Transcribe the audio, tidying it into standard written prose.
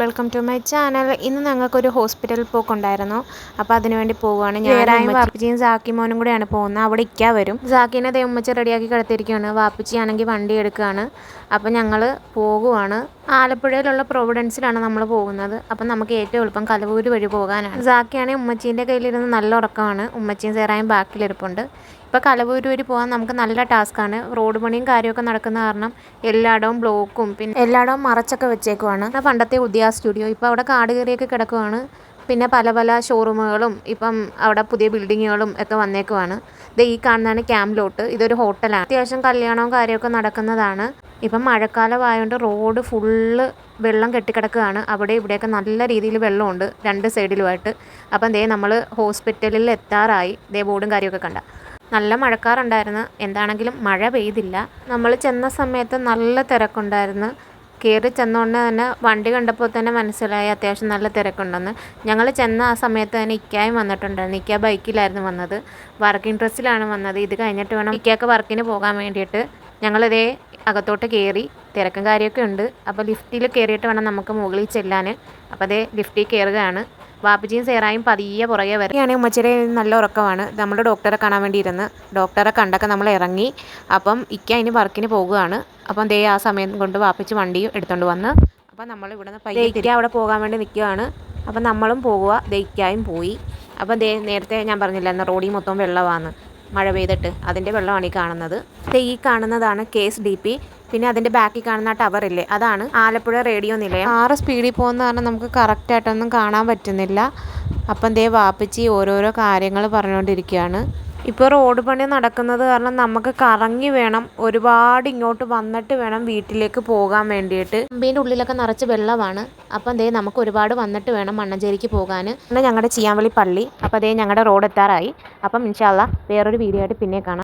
Welcome to my channel. ഇന്ന് ഞങ്ങൾക്കൊരു ഹോസ്പിറ്റലിൽ പോക്കുണ്ടായിരുന്നു. അപ്പോൾ അതിനുവേണ്ടി പോവുകയാണ്. ഞാനും വാപ്പിച്ചിയും സാക്കി മോനും കൂടെയാണ് പോകുന്നത്. അവിടെ ഇക്ക വരും. സാക്കിനെ ദേ ഉമ്മച്ചി റെഡിയാക്കി കിടത്തിയിരിക്കുകയാണ്. വാപ്പിച്ചിയാണെങ്കിൽ വണ്ടി എടുക്കുകയാണ്. അപ്പോൾ ഞങ്ങൾ പോകുവാണ്. ആലപ്പുഴയിലുള്ള പ്രൊവിഡൻസിലാണ് നമ്മൾ പോകുന്നത്. അപ്പം നമുക്ക് ഏറ്റവും എളുപ്പം കലവൂർ വഴി പോകാനാണ്. സാക്കിയാണെങ്കിൽ ഉമ്മച്ചീൻ്റെ കയ്യിലിരുന്ന് നല്ല ഉറക്കമാണ്. ഉമ്മച്ചിയും സേറായും ബാക്കിലിരിപ്പുണ്ട്. ഇപ്പോൾ കലവൂർ വഴി പോകാൻ നമുക്ക് നല്ല ടാസ്ക്കാണ്. റോഡ് പണിയും കാര്യമൊക്കെ നടക്കുന്ന കാരണം എല്ലായിടവും ബ്ലോക്കും പിന്നെ എല്ലായിടവും മറച്ചൊക്കെ വെച്ചേക്കുവാണ്. പണ്ടത്തെ ഉദയ സ്റ്റുഡിയോ ഇപ്പോൾ അവിടെ കാട് കയറിയൊക്കെ കിടക്കുവാണ്. പിന്നെ പല പല ഷോറൂമുകളും ഇപ്പം അവിടെ പുതിയ ബിൽഡിങ്ങുകളും ഒക്കെ വന്നേക്കുവാണ്. ഇത് ഈ കാണുന്നതാണ് ക്യാമ്പ്ലോട്ട്. ഇതൊരു ഹോട്ടലാണ്. അത്യാവശ്യം കല്യാണവും കാര്യമൊക്കെ നടക്കുന്നതാണ്. ഇപ്പം മഴക്കാലമായതുകൊണ്ട് റോഡ് ഫുള്ള് വെള്ളം കെട്ടിക്കിടക്കുകയാണ്. അവിടെ ഇവിടെയൊക്കെ നല്ല രീതിയിൽ വെള്ളമുണ്ട് രണ്ട് സൈഡിലുമായിട്ട്. അപ്പം ദേ നമ്മൾ ഹോസ്പിറ്റലിൽ എത്താറായി. ദേ ബോർഡും കാര്യമൊക്കെ കണ്ട. നല്ല മഴക്കാറുണ്ടായിരുന്നു. എന്താണെങ്കിലും മഴ പെയ്തില്ല. നമ്മൾ ചെന്ന സമയത്ത് നല്ല തിരക്കുണ്ടായിരുന്നു. കയറി ചെന്നുകൊണ്ട് തന്നെ വണ്ടി കണ്ടപ്പോൾ തന്നെ മനസ്സിലായി അത്യാവശ്യം നല്ല തിരക്കുണ്ടെന്ന്. ഞങ്ങൾ ചെന്ന ആ സമയത്ത് തന്നെ ഇക്കായും വന്നിട്ടുണ്ടായിരുന്നു. ഇക്ക ബൈക്കിലായിരുന്നു വന്നത്. വർക്കിംഗ് ഡ്രസ്സിലാണ് വന്നത്. ഇത് കഴിഞ്ഞിട്ട് വേണം ഇക്കയൊക്കെ വർക്കിന് പോകാൻ വേണ്ടിയിട്ട്. ഞങ്ങളിതേ അകത്തോട്ട് കയറി. തിരക്കും കാര്യമൊക്കെ ഉണ്ട്. അപ്പോൾ ലിഫ്റ്റിൽ കയറിയിട്ട് വേണം നമുക്ക് മുകളിൽ ചെല്ലാൻ. അപ്പോൾ അതേ ലിഫ്റ്റിൽ കയറുകയാണ്. വാപ്പിച്ചിയും സേറായും പതിയെ പുറകെ വരികയാണെങ്കിൽ ഉമ്മച്ചിയുടെ നല്ല ഉറക്കമാണ്. നമ്മൾ ഡോക്ടറെ കാണാൻ വേണ്ടി ഇരുന്ന് ഡോക്ടറെ കണ്ടൊക്കെ നമ്മൾ ഇറങ്ങി. അപ്പം ഇക്ക അതിന് വർക്കിന് പോകുകയാണ്. അപ്പം ദേ ആ സമയം കൊണ്ട് വാപ്പിച്ച് വണ്ടിയും എടുത്തുകൊണ്ട് വന്ന്. അപ്പം നമ്മൾ ഇവിടെ നിന്ന് പയ്യെ തിരികെ അവിടെ പോകാൻ വേണ്ടി നിൽക്കുകയാണ്. അപ്പം നമ്മളും പോകുക. ദയിക്കായും പോയി. അപ്പം ദേ നേരത്തെ ഞാൻ പറഞ്ഞില്ല എന്നാൽ റോഡിൽ മൊത്തം വെള്ളമാണ് മഴ പെയ്തിട്ട്. അതിൻ്റെ വെള്ളമാണ് ഈ കാണുന്നത്. ഈ കാണുന്നതാണ് KSDP. പിന്നെ അതിൻ്റെ ബാക്കിൽ കാണുന്ന ടവറില്ലേ, അതാണ് ആലപ്പുഴ റേഡിയോ നിലയം. 6 സ്പീഡിൽ പോകുന്ന കാരണം നമുക്ക് കറക്റ്റായിട്ടൊന്നും കാണാൻ പറ്റുന്നില്ല. അപ്പം ദേ വാപ്പിച്ചി ഓരോരോ കാര്യങ്ങൾ പറഞ്ഞുകൊണ്ടിരിക്കുകയാണ്. ഇപ്പോൾ റോഡ് പണി നടക്കുന്നത് കാരണം നമുക്ക് കറങ്ങി വേണം ഒരുപാട് ഇങ്ങോട്ട് വന്നിട്ട് വേണം വീട്ടിലേക്ക് പോകാൻ വേണ്ടിയിട്ട്. കമ്പീൻ്റെ ഉള്ളിലൊക്കെ നിറച്ച് വെള്ളമാണ്. അപ്പം ദേ നമുക്ക് ഒരുപാട് വന്നിട്ട് വേണം മണ്ണഞ്ചേരിക്ക് പോകാൻ. പിന്നെ ഞങ്ങളുടെ ചിയാമ്പളി പള്ളി. അപ്പോൾ ദേ ഞങ്ങളുടെ റോഡ് എത്താറായി. അപ്പം ഇൻഷാ അല്ലാ വേറൊരു വീഡിയോ ആയിട്ട് പിന്നെ കാണാം.